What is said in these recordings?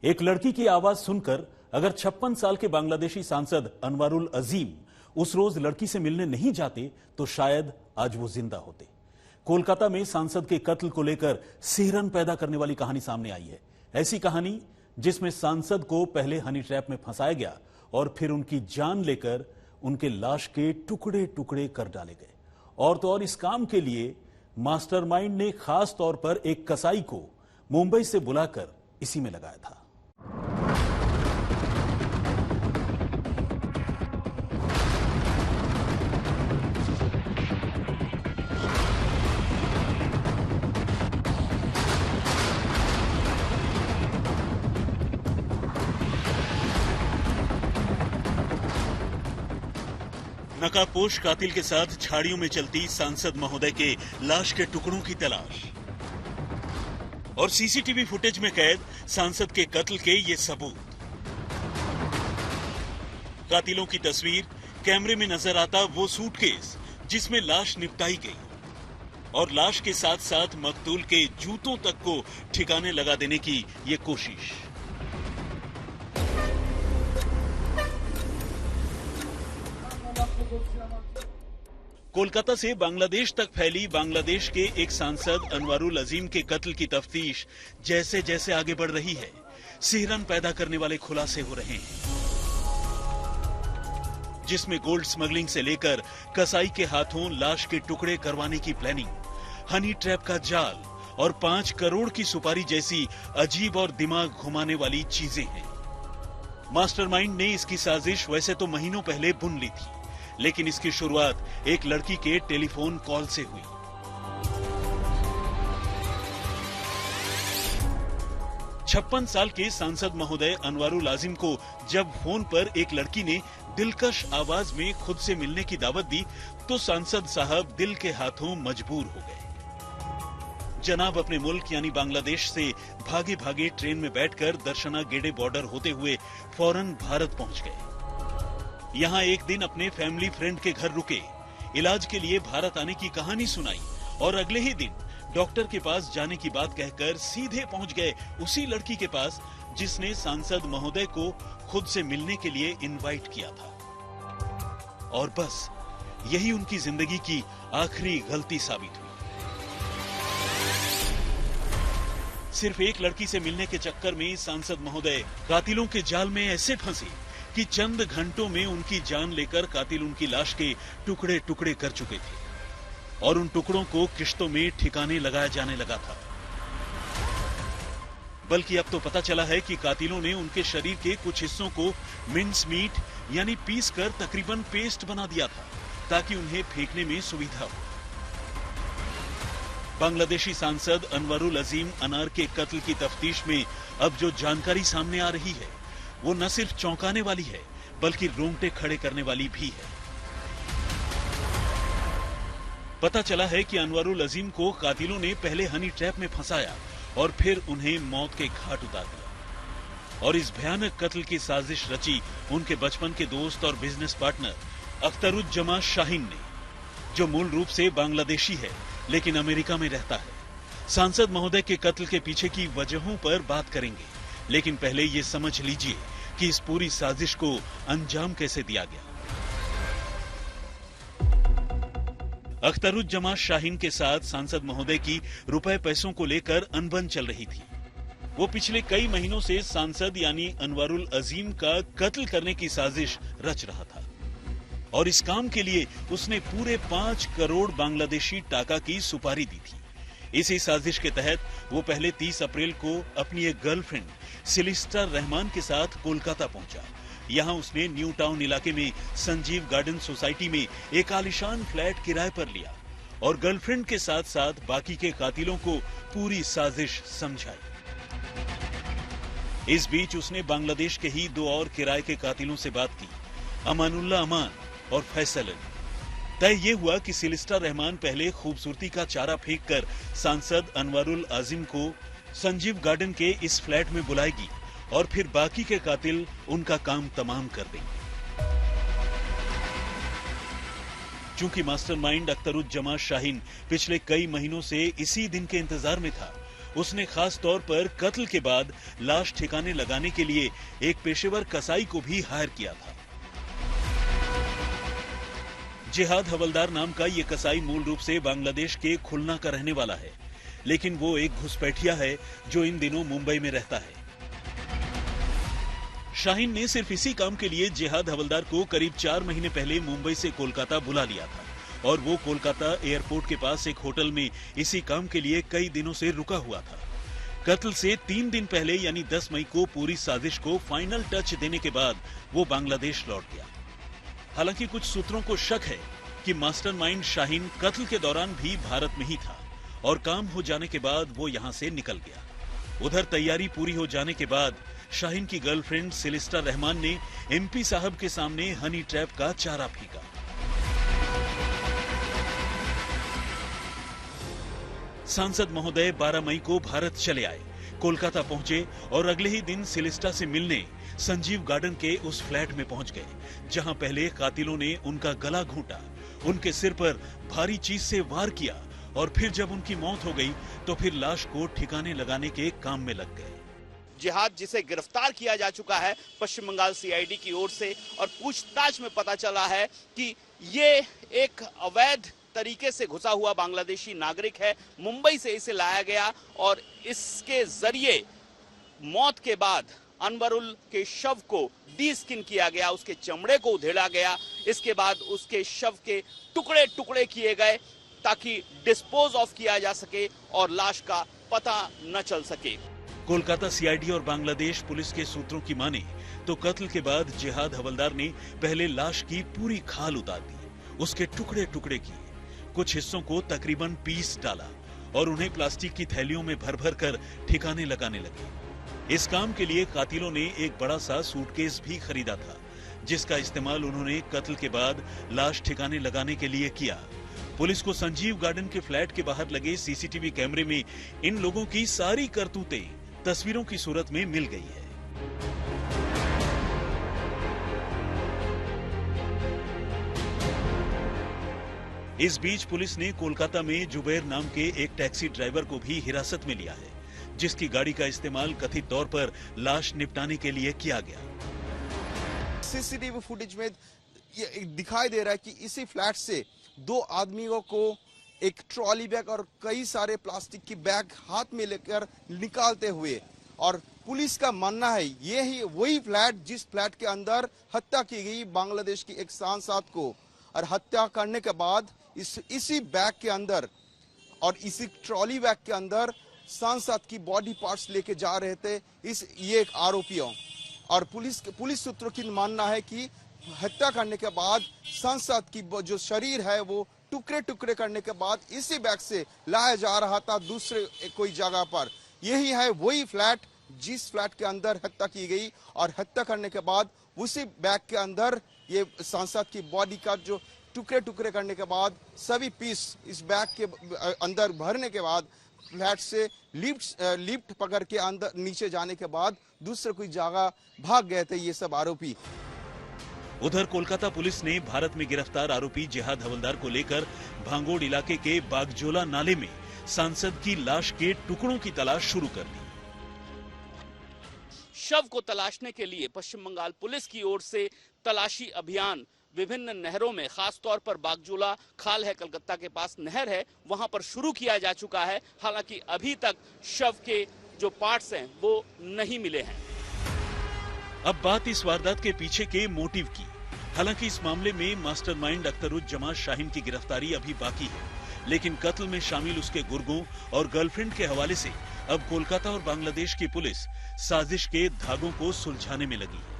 एक लड़की की आवाज सुनकर अगर 56 साल के बांग्लादेशी सांसद अनवारुल अजीम उस रोज लड़की से मिलने नहीं जाते तो शायद आज वो जिंदा होते। कोलकाता में सांसद के कत्ल को लेकर सिहरन पैदा करने वाली कहानी सामने आई है। ऐसी कहानी जिसमें सांसद को पहले हनी ट्रैप में फंसाया गया और फिर उनकी जान लेकर उनके लाश के टुकड़े टुकड़े कर डाले गए। और तो और इस काम के लिए मास्टरमाइंड ने खास तौर पर एक कसाई को मुंबई से बुलाकर इसी में लगाया था। नकाबपोश कातिल के साथ झाड़ियों में चलती सांसद महोदय के लाश के टुकड़ों की तलाश और सीसीटीवी फुटेज में कैद सांसद के कत्ल के ये सबूत। कातिलों की तस्वीर, कैमरे में नजर आता वो सूटकेस जिसमें लाश निपटाई गई और लाश के साथ साथ मकतूल के जूतों तक को ठिकाने लगा देने की ये कोशिश। कोलकाता से बांग्लादेश तक फैली बांग्लादेश के एक सांसद अनवारुल अजीम के कत्ल की तफ्तीश जैसे जैसे आगे बढ़ रही है, सिहरन पैदा करने वाले खुलासे हो रहे हैं, जिसमें गोल्ड स्मगलिंग से लेकर कसाई के हाथों लाश के टुकड़े करवाने की प्लानिंग, हनी ट्रैप का जाल और 5 करोड़ की सुपारी जैसी अजीब और दिमाग घुमाने वाली चीजें हैं। मास्टरमाइंड ने इसकी साजिश वैसे तो महीनों पहले बुन ली थी, लेकिन इसकी शुरुआत एक लड़की के टेलीफोन कॉल से हुई। छप्पन साल के सांसद महोदय अनवारुल आजिम को जब फोन पर एक लड़की ने दिलकश आवाज में खुद से मिलने की दावत दी तो सांसद साहब दिल के हाथों मजबूर हो गए। जनाब अपने मुल्क यानी बांग्लादेश से भागे भागे ट्रेन में बैठकर दर्शना गेडे बॉर्डर होते हुए फौरन भारत पहुंच गए। यहाँ एक दिन अपने फैमिली फ्रेंड के घर रुके, इलाज के लिए भारत आने की कहानी सुनाई और अगले ही दिन डॉक्टर के पास जाने की बात कहकर सीधे पहुंच गए उसी लड़की के पास जिसने सांसद महोदय को खुद से मिलने के लिए इनवाइट किया था। और बस यही उनकी जिंदगी की आखिरी गलती साबित हुई। सिर्फ एक लड़की से मिलने के चक्कर में सांसद महोदय कातिलों के जाल में ऐसे फंसे कि चंद घंटों में उनकी जान लेकर कातिल उनकी लाश के टुकड़े टुकड़े कर चुके थे और उन टुकड़ों को किश्तों में ठिकाने लगाया जाने लगा था। बल्कि अब तो पता चला है कि कातिलों ने उनके शरीर के कुछ हिस्सों को मिन्स मीट यानी पीस कर तकरीबन पेस्ट बना दिया था ताकि उन्हें फेंकने में सुविधा हो। बांग्लादेशी सांसद अनवारुल अजीम अनार के कत्ल की तफ्तीश में अब जो जानकारी सामने आ रही है वो न सिर्फ चौंकाने वाली है बल्कि रोंगटे खड़े करने वाली भी है। पता चला है कि अनवारुल अजीम को कातिलों ने पहले हनी ट्रैप में फंसाया और फिर उन्हें मौत के घाट उतार दिया और इस भयानक कत्ल की साजिश रची उनके बचपन के दोस्त और बिजनेस पार्टनर अख्तरुज्जमा शाहीन ने, जो मूल रूप से बांग्लादेशी है लेकिन अमेरिका में रहता है। सांसद महोदय के कत्ल के पीछे की वजहों पर बात करेंगे, लेकिन पहले ये समझ लीजिए कि इस पूरी साजिश को अंजाम कैसे दिया गया। अख्तरुज्जमा शाहीन के साथ सांसद महोदय की रुपए पैसों को लेकर अनबन चल रही थी। वो पिछले कई महीनों से सांसद यानी अनवारुल अजीम का कत्ल करने की साजिश रच रहा था और इस काम के लिए उसने पूरे 5 करोड़ बांग्लादेशी टाका की सुपारी दी थी। इसी साजिश के तहत वो पहले 30 अप्रैल को अपनी एक गर्लफ्रेंड सिलिस्टा रहमान के साथ कोलकाता पहुंचा। यहाँ उसने न्यू टाउन इलाके में संजीव गार्डन सोसाइटी में एक आलीशान फ्लैट किराए पर लिया और गर्लफ्रेंड के साथ साथ बाकी के कातिलों को पूरी साजिश समझाई। इस बीच उसने बांग्लादेश के ही 2 और किराए के कातिलों से बात की, अमानुल्लाह अमान और फैसल अली। तय ये हुआ कि सिलिस्टा रहमान पहले खूबसूरती का चारा फेंककर सांसद अनवारुल आजिम को संजीव गार्डन के इस फ्लैट में बुलाएगी और फिर बाकी के कातिल उनका काम तमाम कर देंगे। चूंकि मास्टरमाइंड अख्तरुज्जमा शाहीन पिछले कई महीनों से इसी दिन के इंतजार में था, उसने खास तौर पर कत्ल के बाद लाश ठिकाने लगाने के लिए एक पेशेवर कसाई को भी हायर किया था। जिहाद हवलदार नाम का ये कसाई मूल रूप से बांग्लादेश के खुलना का रहने वाला है, लेकिन वो एक घुसपैठिया है जो इन दिनों मुंबई में रहता है। शाहीन ने सिर्फ इसी काम के लिए जिहाद हवलदार को करीब 4 महीने पहले मुंबई से कोलकाता बुला लिया था और वो कोलकाता एयरपोर्ट के पास एक होटल में इसी काम के लिए कई दिनों से रुका हुआ था। कत्ल से 3 दिन पहले यानी 10 मई को पूरी साजिश को फाइनल टच देने के बाद वो बांग्लादेश लौट गया। हालांकि कुछ सूत्रों को शक है कि मास्टरमाइंड शाहीन कत्ल के दौरान भी भारत में ही था और काम हो जाने के बाद वो यहां से निकल गया। उधर तैयारी पूरी हो जाने के बाद शाहीन की गर्लफ्रेंड सिलिस्टा रहमान ने एमपी साहब के सामने हनी ट्रैप का चारा फीका। सांसद महोदय 12 मई को भारत चले आए, कोलकाता पहुंचे और अगले ही दिन सिलिस्टा से मिलने संजीव गार्डन के उस फ्लैट में पहुंच गए, जहां पहले कातिलों ने उनका गला घोंटा, उनके सिर पर भारी चीज से वार किया और फिर जब उनकी मौत हो गई तो फिर लाश को ठिकाने लगाने के काम में लग गए। जिहाद, जिसे गिरफ्तार किया जा चुका है पश्चिम बंगाल सीआईडी की ओर से, और पूछताछ में पता चला है कि ये एक अवैध तरीके से घुसा हुआ बांग्लादेशी नागरिक है। मुंबई से इसे लाया गया और इसके जरिए मौत के बाद अनवरुल के शव को डी स्किन किया गया, उसके चमड़े को उधेड़ा गया। इसके बाद उसके शव के टुकड़े टुकड़े किए गए ताकि डिस्पोज ऑफ किया जा सके और लाश का पता न चल सके। कोलकाता सीआईडी और बांग्लादेश पुलिस के सूत्रों की माने तो कत्ल के बाद जिहाद हवलदार ने पहले लाश की पूरी खाल उतार दी, उसके टुकड़े टुकड़े किए, कुछ हिस्सों को तकरीबन पीस डाला और उन्हें प्लास्टिक की थैलियों में भर भर कर ठिकाने लगाने लगे। इस काम के लिए कातिलों ने एक बड़ा सा सूटकेस भी खरीदा था, जिसका इस्तेमाल उन्होंने कत्ल के बाद लाश ठिकाने लगाने के लिए किया। पुलिस को संजीव गार्डन के फ्लैट के बाहर लगे सीसीटीवी कैमरे में इन लोगों की सारी करतूतें तस्वीरों की सूरत में मिल गई है। इस बीच पुलिस ने कोलकाता में जुबैर नाम के एक टैक्सी ड्राइवर को भी हिरासत में लिया है, जिसकी गाड़ी का इस्तेमाल कथित तौर पर लाश निपटाने के लिए किया गया। सीसीटीवी फुटेज में ये दिखाई दे रहा है कि इसी फ्लैट से 2 आदमियों को एक ट्रॉली बैग और कई सारे प्लास्टिक की बैग हाथ में लेकर निकालते हुए, और पुलिस का मानना है ये ही वही फ्लैट जिस फ्लैट के अंदर हत्या की गई बांग्लादेश की एक सांसद को, और हत्या करने के बाद इसी बैग के अंदर और इसी ट्रॉली बैग के अंदर सांसद की बॉडी पार्ट्स लेके जा रहे थे ये एक आरोपियों। और पुलिस सूत्रों की मानना है कि हत्या करने के बाद सांसद की जो शरीर है वो टुकड़े टुकड़े करने के बाद इसी बैग से लाया जा रहा था दूसरे कोई जगह पर। यही है वही फ्लैट जिस फ्लैट के अंदर हत्या की गई, और हत्या करने के बाद उसी बैग के अंदर ये सांसद की बॉडी का जो टुकड़े टुकड़े करने के बाद सभी पीस इस बैग के अंदर भरने के बाद फ्लैट से लिफ्ट पकड़ के अंदर नीचे जाने के बाद दूसरे कोई जगह भाग गए थे ये सब आरोपी। उधर कोलकाता पुलिस ने भारत में गिरफ्तार आरोपी जिहाद हवलदार को लेकर भांगोड़ इलाके के बागजोला नाले में सांसद की लाश के टुकड़ों की तलाश शुरू कर दी। शव को तलाशने के लिए पश्चिम बंगाल पुलिस की ओर से तलाशी अभियान विभिन्न नहरों में, खास तौर पर बागजोला खाल है, कलकत्ता के पास नहर है, वहां पर शुरू किया जा चुका है। हालांकि अभी तक शव के जो पार्ट्स हैं वो नहीं मिले हैं। अब बात इस वारदात के पीछे के मोटिव की। हालांकि इस मामले में मास्टरमाइंड अख्तरुज्जमा शाहीन की गिरफ्तारी अभी बाकी है, लेकिन कत्ल में शामिल उसके गुर्गों और गर्लफ्रेंड के हवाले से अब कोलकाता और बांग्लादेश की पुलिस साजिश के धागों को सुलझाने में लगी है।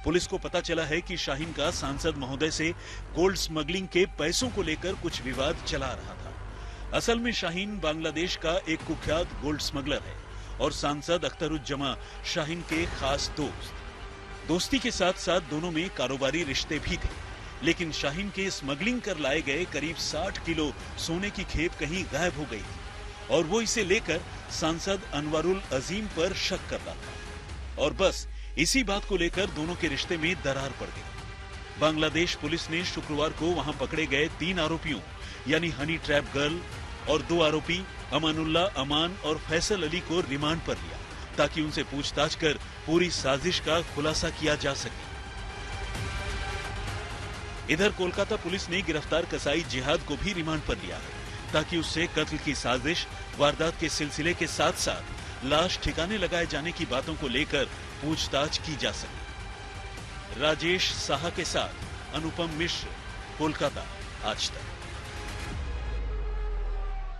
पुलिस को पता चला है कि शाहीन का सांसद महोदय से गोल्ड स्मगलिंग के पैसों को लेकर कुछ विवाद चला रहा था। असल में शाहीन बांग्लादेश का एक कुख्यात गोल्ड स्मगलर है और सांसद अख्तरुज्जमा शाहीन के खास दोस्त। दोस्ती के साथ साथ दोनों में कारोबारी रिश्ते भी थे, लेकिन शाहीन के स्मगलिंग कर लाए गए करीब 60 किलो सोने की खेप कहीं गायब हो गई थी और वो इसे लेकर सांसद अनवरुल अजीम पर शक कर रहा था और बस इसी बात को लेकर दोनों के रिश्ते में दरार पड़ गई। बांग्लादेश पुलिस ने शुक्रवार को वहां पकड़े गए 3 आरोपियों यानी हनी ट्रैप गर्ल और 2 आरोपी अमानुल्लाह, अमान और फैसल अली को रिमांड पर लिया ताकि उनसे पूछताछ कर पूरी साजिश का खुलासा किया जा सके। इधर कोलकाता पुलिस ने गिरफ्तार कसाई जिहाद को भी रिमांड पर लिया है ताकि उससे कत्ल की साजिश, वारदात के सिलसिले के साथ साथ लाश ठिकाने लगाए जाने की बातों को लेकर पूछताछ की जा सके। राजेश साहा के साथ अनुपम मिश्र, कोलकाता, आज तक।